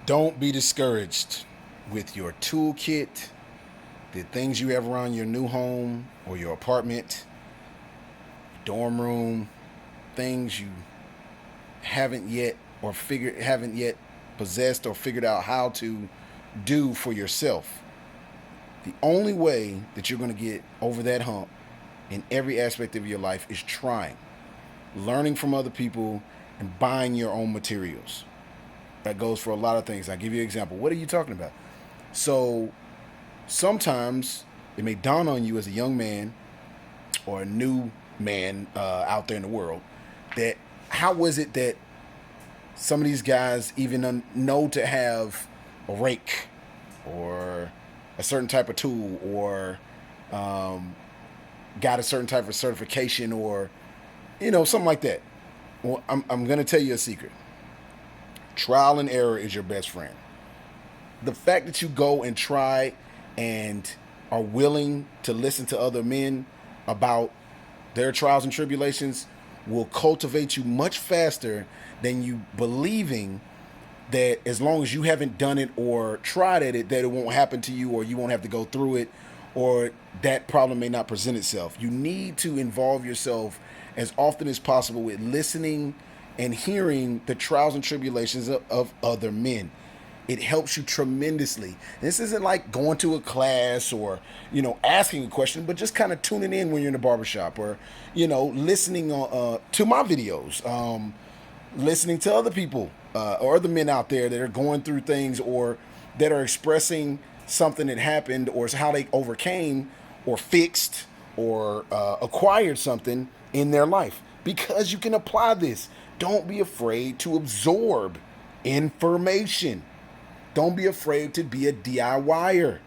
Don't be discouraged with your toolkit, the things you have around your new home or your apartment, dorm room, things you haven't yet haven't yet possessed or figured out how to do for yourself. The only way that you're going to get over that hump in every aspect of your life is trying, learning from other people, and buying your own materials. That goes for a lot of things. I'll give you an example. What are you talking about? So sometimes it may dawn on you as a young man or a new man out there in the world that how was it that some of these guys even know to have a rake or a certain type of tool or got a certain type of certification or something like that. Well, I'm going to tell you a secret. Trial and error is your best friend. The fact that you go and try and are willing to listen to other men about their trials and tribulations will cultivate you much faster than you believing that as long as you haven't done it or tried at it, that it won't happen to you or you won't have to go through it or that problem may not present itself. You need to involve yourself as often as possible with listening and hearing the trials and tribulations of other men. It helps you tremendously. This isn't like going to a class or, asking a question, but just kind of tuning in when you're in the barbershop or, listening to my videos, listening to other people or other men out there that are going through things or that are expressing something that happened or how they overcame or fixed or acquired something in their life. Because you can apply this. Don't be afraid to absorb information. Don't be afraid to be a DIYer.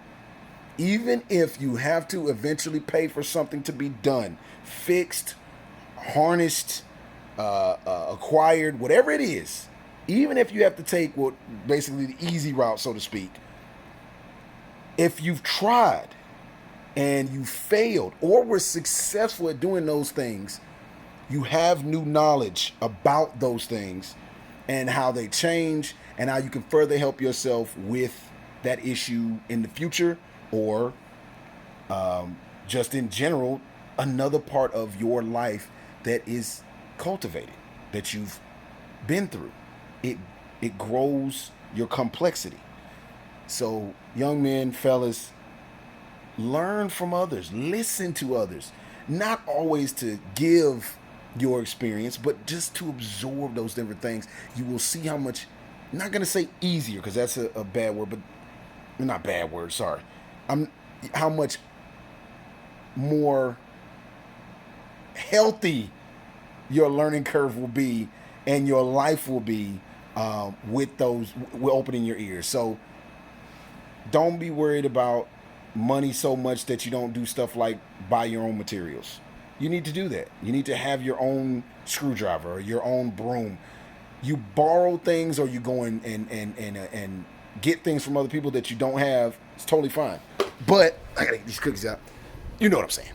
Even if you have to eventually pay for something to be done, fixed, harnessed, acquired, whatever it is, even if you have to take what basically the easy route, so to speak, if you've tried and you failed or were successful at doing those things, you have new knowledge about those things and how they change and how you can further help yourself with that issue in the future or just in general, another part of your life that is cultivated, that you've been through. It grows your complexity. So young men, fellas, learn from others, listen to others, not always to give your experience, but just to absorb those different things. You will see how much, I'm not going to say easier because that's a bad word, but not bad word, sorry. How much more healthy your learning curve will be and your life will be with opening your ears. So don't be worried about money so much that you don't do stuff like buy your own materials. You need to do that. You need to have your own screwdriver or your own broom. You borrow things or you go in and get things from other people that you don't have. It's totally fine. But I gotta get these cookies out. You know what I'm saying.